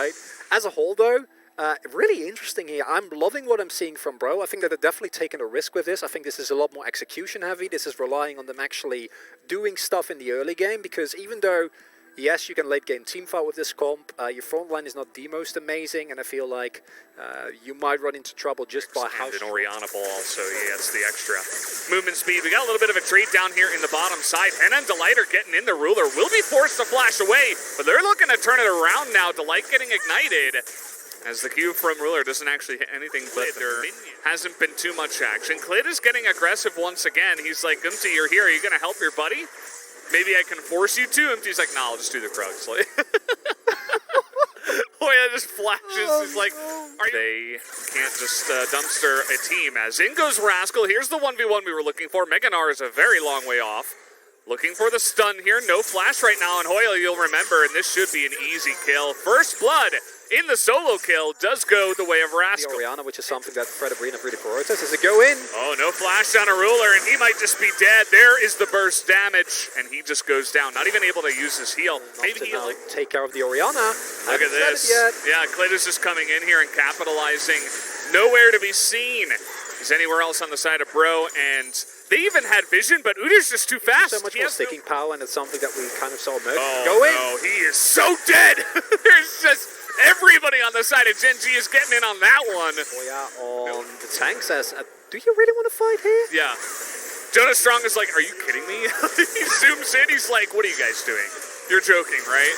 right? As a whole, though, really interesting here. I'm loving what I'm seeing from Bro. I think that they're definitely taking a risk with this. I think this is a lot more execution heavy. This is relying on them actually doing stuff in the early game, because even though, yes, you can late game team fight with this comp, your front line is not the most amazing, and I feel like you might run into trouble just by how an Oriana ball also, yeah, it's the extra movement speed. We got a little bit of a trade down here in the bottom side. Henna and Delight are getting in. The Ruler will be forced to flash away, but they're looking to turn it around now. Delight getting ignited, as the Q from Ruler doesn't actually hit anything, but there hasn't been too much action. Klid is getting aggressive once again. He's like, Umti, you're here. Are you going to help your buddy? Maybe I can force you to. Umti's like, nah, I'll just do the Krugs. Like, oh yeah, just flashes. He's like, they can't just dumpster a team. As in goes Rascal. Here's the 1v1 we were looking for. Meganar is a very long way off. Looking for the stun here. No flash right now on Hoyle, you'll remember, and this should be an easy kill. First blood in the solo kill does go the way of Rascal. The Oriana, which is something that Fred Arena really prioritizes. Does it go in? Oh, no flash on a Ruler, and he might just be dead. There is the burst damage, and he just goes down. Not even able to use his heal. Maybe he'll take care of the Oriana. Look at this. Yeah, Klid is just coming in here and capitalizing. Nowhere to be seen. He's anywhere else on the side of Bro, and they even had vision, but Udir's just too fast. So much more sticking power, and it's something that we kind of saw emerge. Oh, go in! No, he is so dead! There's just everybody on the side of Gen G is getting in on that one. Oh yeah, on the tank says, do you really want to fight here? Yeah. Jonas Strong is like, are you kidding me? He zooms in, he's like, what are you guys doing? You're joking, right?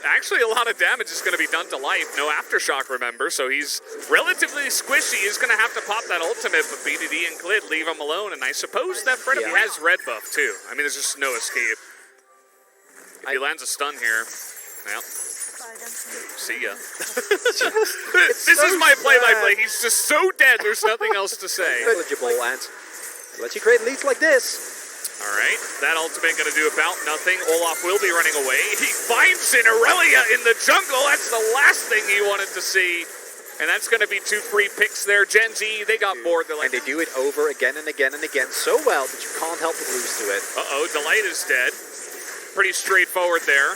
Actually, a lot of damage is going to be done to life. No aftershock, remember, so he's relatively squishy. He's going to have to pop that ultimate, but BDD and Klid leave him alone, and I suppose that Fred, he has red buff, too. I mean, there's just no escape. If he lands a stun here, well, see ya. This is my play-by-play. He's just so dead, there's nothing else to say. Eligible, and let you create leads like this. All right, that ultimate going to do about nothing. Olaf will be running away. He finds an Aurelia in the jungle. That's the last thing he wanted to see. And that's going to be 2 free picks there. Gen Z, they got bored. They're like, and they do it over again and again and again so well that you can't help but lose to it. Uh-oh, Delight is dead. Pretty straightforward there.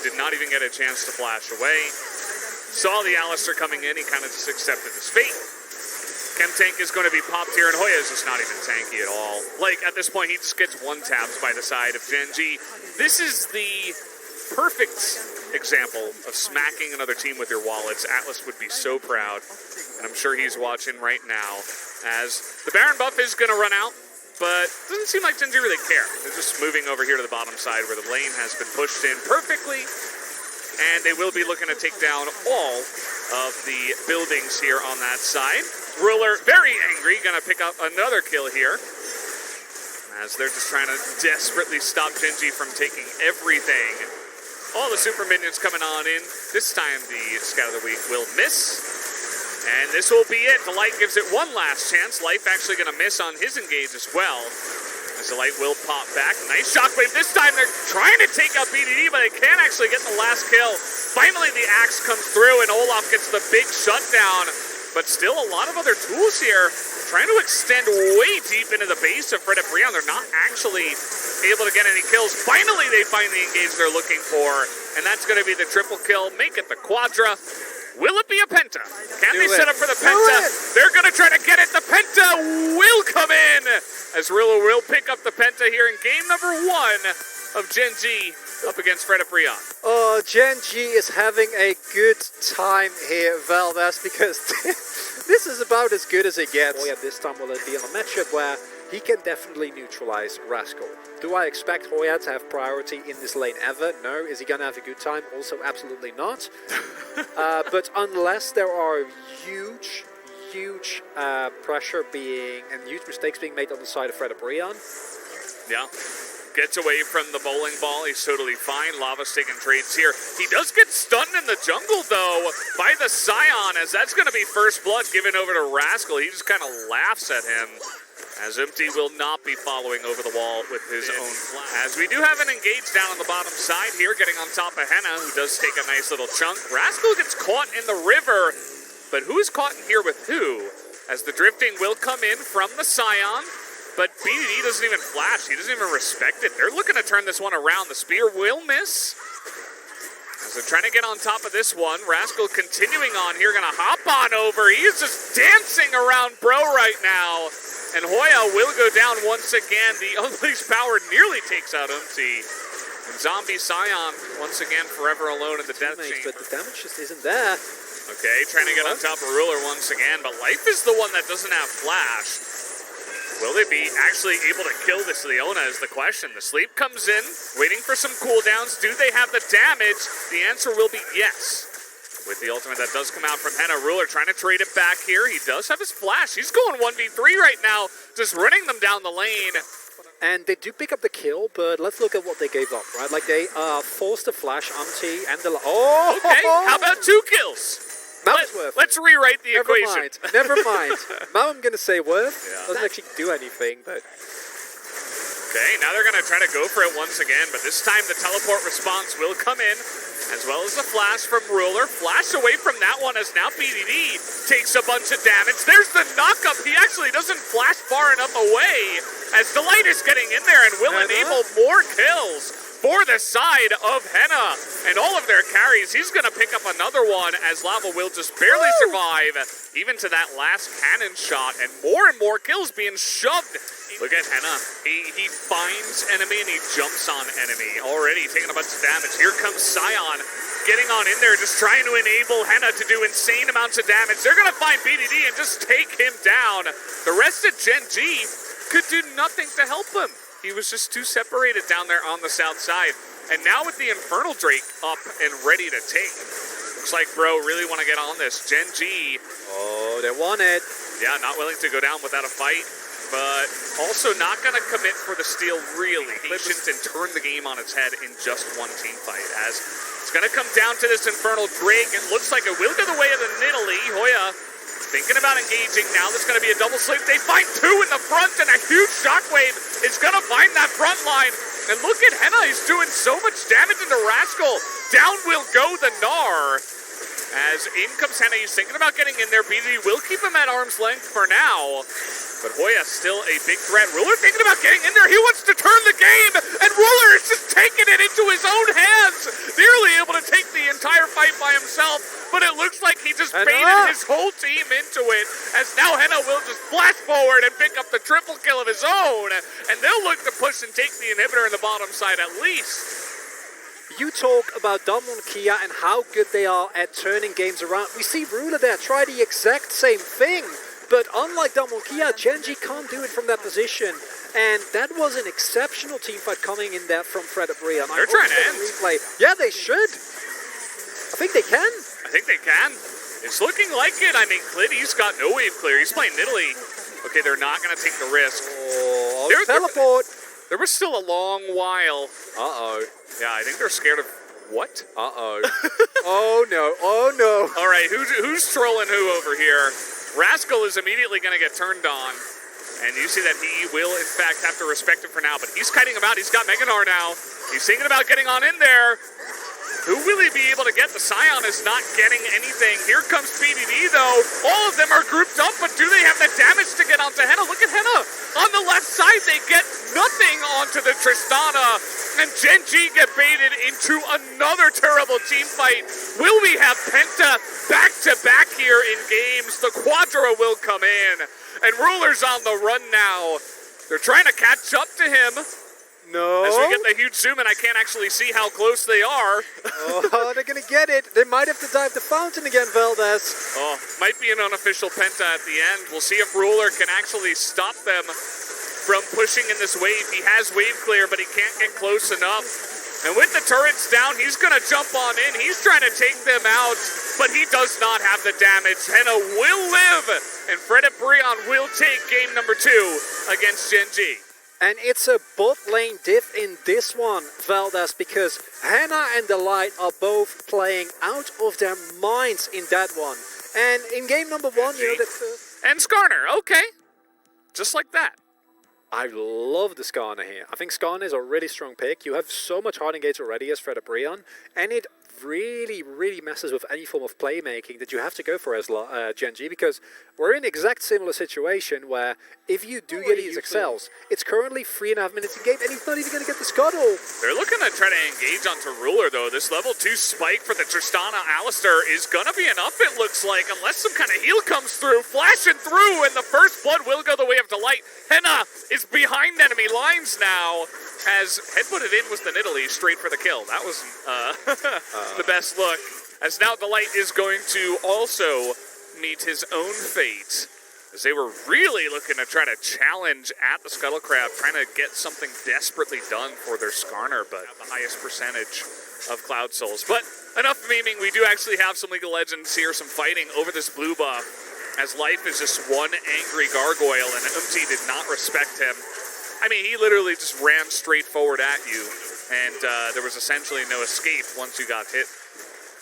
Did not even get a chance to flash away. Saw the Alistair coming in. He kind of just accepted his fate. Chem Tank is going to be popped here, and Hoya is just not even tanky at all. Like, at this point, he just gets one taps by the side of Gen G. This is the perfect example of smacking another team with your wallets. Atlas would be so proud, and I'm sure he's watching right now, as the Baron buff is going to run out, but it doesn't seem like Gen G really care. They're just moving over here to the bottom side where the lane has been pushed in perfectly, and they will be looking to take down all of the buildings here on that side. Ruler, very angry, gonna pick up another kill here, as they're just trying to desperately stop Gen G from taking everything. All the super minions coming on in. This time the Scout of the Week will miss, and this will be it. Delight gives it one last chance. Life actually gonna miss on his engage as well, as Delight will pop back. Nice shockwave. This time they're trying to take out BDD, but they can't actually get the last kill. Finally the axe comes through, and Olaf gets the big shutdown. But still a lot of other tools here, trying to extend way deep into the base of Fred and Brion. They're not actually able to get any kills. Finally, they find the engage they're looking for, and that's going to be the triple kill. Make it the quadra. Will it be a Penta? Can they set up for the Penta? They're going to try to get it. The Penta will come in, as Rilla will pick up the Penta here in game number 1 of Gen G up against Fred and Brion. Oh, Gen G is having a good time here, Valdez, because this is about as good as it gets. Oh yeah, this time will it be on a matchup where he can definitely neutralize Rascal. Do I expect Hoya to have priority in this lane ever? No. Is he going to have a good time? Also, absolutely not. But unless there are huge pressure being, and huge mistakes being made on the side of Fred and Brion. Yeah. Gets away from the bowling ball. He's totally fine. Lava's taking trades here. He does get stunned in the jungle, though, by the Scion, as that's going to be first blood given over to Rascal. He just kind of laughs at him, as Empty will not be following over the wall with his own flash. As we do have an engage down on the bottom side here, getting on top of Henna, who does take a nice little chunk. Rascal gets caught in the river, but who is caught in here with who? As the drifting will come in from the Scion. But BDD doesn't even flash. He doesn't even respect it. They're looking to turn this one around. The spear will miss. As As they're trying to get on top of this one, Rascal continuing on here, gonna hop on over. He's just dancing around Bro right now. And Hoya will go down once again. The Unleashed Power nearly takes out Umti. And Zombie Scion, once again, forever alone in the death chamber. But the damage just isn't there. Okay, trying to get on top of Ruler once again, but Life is the one that doesn't have Flash. Will they be actually able to kill this Leona is the question. The sleep comes in, waiting for some cooldowns. Do they have the damage? The answer will be yes. With the ultimate that does come out from Henna, Ruler trying to trade it back here. He does have his Flash. He's going 1v3 right now, just running them down the lane. And they do pick up the kill, but let's look at what they gave up, right? Like they forced the Flash, Umti, and the... Oh! Okay, how about 2 kills? Let's rewrite the equation. Never mind. Now I'm going to say Worth. Yeah. Doesn't actually do anything, but... Okay, now they're going to try to go for it once again, but this time the teleport response will come in, as well as the Flash from Ruler. Flash away from that one as now PDD takes a bunch of damage. There's the knockup. He actually doesn't flash far enough away, as Delight is getting in there and will enable more kills for the side of Henna and all of their carries. He's going to pick up another one as Lava will just barely survive, even to that last cannon shot, and more kills being shoved. Look at Henna. He finds enemy and he jumps on enemy. Already taking a bunch of damage. Here comes Scion getting on in there, just trying to enable Henna to do insane amounts of damage. They're going to find BDD and just take him down. The rest of Gen G could do nothing to help him. He was just too separated down there on the south side. And now with the Infernal Drake up and ready to take. Looks like Bro really want to get on this. Gen G. Oh, they want it. Yeah, not willing to go down without a fight. But also not going to commit for the steal, really. Patient and turn the game on its head in just one team fight. As it's going to come down to this Infernal Drake. It looks like it will go the way of the Nidalee. Hoya thinking about engaging now. There's going to be a double sleep. They find 2 in the front, and a huge shockwave is going to find that front line. And look at Henna. He's doing so much damage into Rascal. Down will go the Gnar. As in comes Henna. He's thinking about getting in there. BD will keep him at arm's length for now. But Hoya still a big threat. Ruler thinking about getting in there. He wants to turn the game. And Ruler is just taking it into his own hands. Nearly able to take the entire fight by himself. But it looks like he just baited his whole team into it. As now Henna will just flash forward and pick up the triple kill of his own. And they'll look to push and take the inhibitor in the bottom side at least. You talk about Damwon Kia and how good they are at turning games around. We see Ruler there try the exact same thing. But unlike Damwon Kia, Gen G can't do it from that position. And that was an exceptional team fight coming in there from Fred Abria. They're trying to end. Replay. Yeah, they should. I think they can. I think they can. It's looking like it. I mean, Clitty's got no wave clear. He's playing Nidalee. Okay, they're not going to take the risk. Oh, teleport. There was still a long while. Uh-oh. Yeah, I think they're scared of what? Uh-oh. Oh, no. Oh, no. All right, who's trolling who over here? Rascal is immediately going to get turned on. And you see that he will, in fact, have to respect him for now. But he's kiting him out. He's got Mega Gnar now. He's thinking about getting on in there. Who will he be able to get? The Scion is not getting anything. Here comes PDD, though. All of them are grouped up, but do they have the damage to get onto Henna? Look at Henna. On the left side, they get nothing onto the Tristana. And Gen G get baited into another terrible team fight. Will we have Penta back-to-back here in games? The Quadra will come in. And Ruler's on the run now. They're trying to catch up to him. No. As we get the huge zoom in, I can't actually see how close they are. Oh, they're going to get it. They might have to dive the fountain again, Valdez. Oh, might be an unofficial Penta at the end. We'll see if Ruler can actually stop them from pushing in this wave. He has wave clear, but he can't get close enough. And with the turrets down, he's going to jump on in. He's trying to take them out, but he does not have the damage. Henna will live, and Fred Brion will take game number 2 against Gen G. And it's a bot lane diff in this one, Valdez, because Henna and Delight are both playing out of their minds in that one. And in game number 1, you know, and Skarner, okay. Just like that. I love the Skarner here. I think Skarner is a really strong pick. You have so much hard engage already as Fred Brion, and it really messes with any form of playmaking that you have to go for as Gen G, because we're in an exact similar situation where if you do get these excels, it's currently 3.5 minutes in game, and he's not even going to get the scuttle. They're looking to try to engage onto Ruler, though. This level 2 spike for the Tristana Alistair is going to be enough, it looks like, unless some kind of heal comes through, flashing through, and the first blood will go the way of Delight. Henna is behind enemy lines now, as headbutted in was the Nidalee straight for the kill. That was the best look, as now Delight is going to also meet his own fate, as they were really looking to try to challenge at the Scuttle Crab, trying to get something desperately done for their Skarner, but the highest percentage of Cloud Souls. But enough memeing, we do actually have some League of Legends here, some fighting over this blue buff, as life is just one angry gargoyle, and did not respect him. I mean, he literally just ran straight forward at you, and there was essentially no escape once you got hit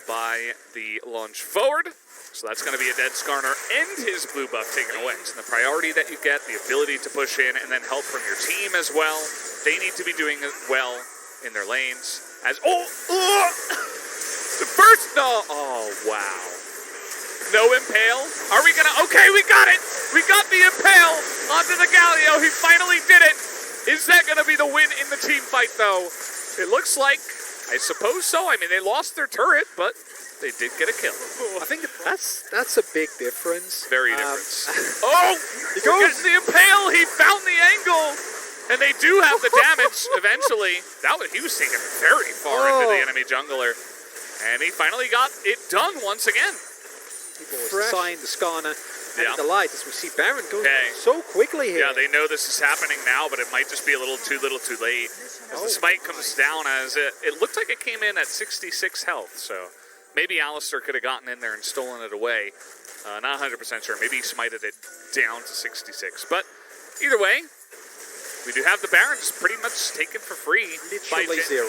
by the launch forward. So that's going to be a dead Skarner and his blue buff taken away. So the priority that you get, the ability to push in, and then help from your team as well. They need to be doing well in their lanes. As the first wow. No impale. Are we gonna? Okay, we got it. We got the impale onto the Galio. He finally did it. Is that gonna be the win in the team fight, though? It looks like. I suppose so. I mean, they lost their turret, but they did get a kill. I think that's a big difference. Very difference. He goes the impale. He found the angle, and they do have the damage eventually. He was taken very far into the enemy jungler, and he finally got it done once again. People were signed the Skarner and the light as we see Baron go so quickly here. Yeah, they know this is happening now, but it might just be a little too late. As the smite comes down, as it looked like it came in at 66 health, so maybe Alistair could have gotten in there and stolen it away. Not 100% sure. Maybe he smited it down to 66. But either way, we do have the Baron just pretty much taken for free. Literally zero.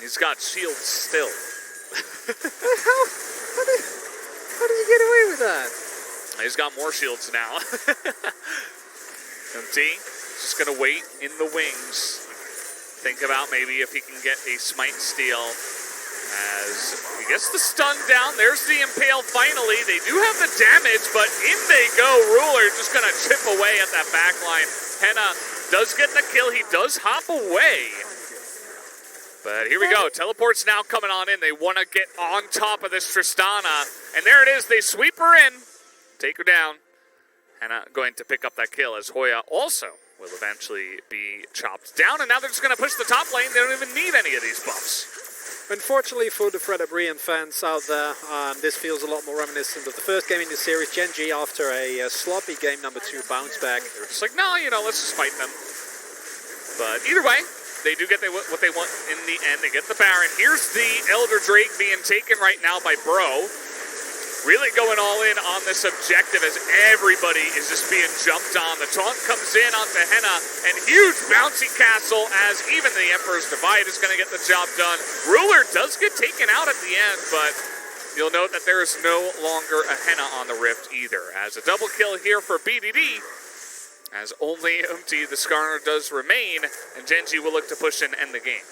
He's got shields still. How did you get away with that? He's got more shields now. Empty. Just going to wait in the wings. Think about maybe if he can get a smite steal. As he gets the stun down. There's the impale finally. They do have the damage, but in they go. Ruler just going to chip away at that back line. Henna does get the kill. He does hop away. But here we go. Teleport's now coming on in. They want to get on top of this Tristana. And there it is. They sweep her in. Take her down. Henna going to pick up that kill, as Hoya also will eventually be chopped down. And now they're just going to push the top lane. They don't even need any of these buffs. Unfortunately for the Fred Brian fans out there, this feels a lot more reminiscent of the first game in the series. Gen G, after a sloppy game number 2 bounce back. They were just like, no, let's just fight them. But either way, they do get what they want in the end. They get the Baron. Here's the Elder Drake being taken right now by Bro. Really going all in on this objective as everybody is just being jumped on. The taunt comes in onto Henna, and huge bouncy castle as even the Emperor's Divide is going to get the job done. Ruler does get taken out at the end, but you'll note that there is no longer a Henna on the Rift either. As a double kill here for BDD, as only the Skarner does remain, and Genji will look to push and end the game.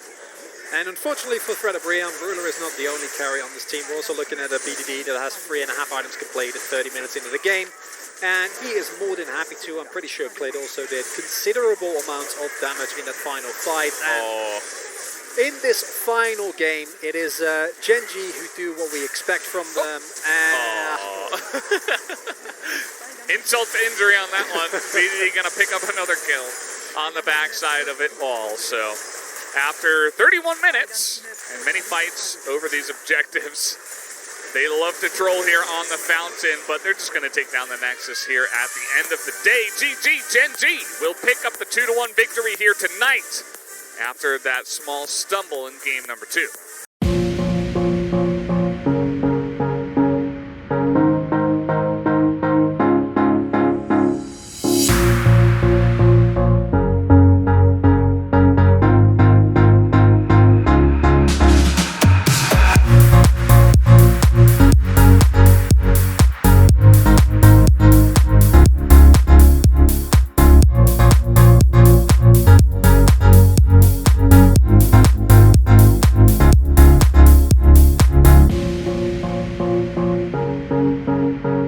And unfortunately for Fred Brian, Ruler is not the only carry on this team. We're also looking at a BDD that has 3.5 items completed 30 minutes into the game. And he is more than happy to. I'm pretty sure Clade also did considerable amounts of damage in that final fight. And in this final game, it is Genji who do what we expect from them. Insult to injury on that one. BDD going to pick up another kill on the backside of it all. So after 31 minutes and many fights over these objectives, they love to troll here on the fountain, but they're just going to take down the Nexus here at the end of the day. GG, Gen G will pick up the 2-1 victory here tonight after that small stumble in game number 2.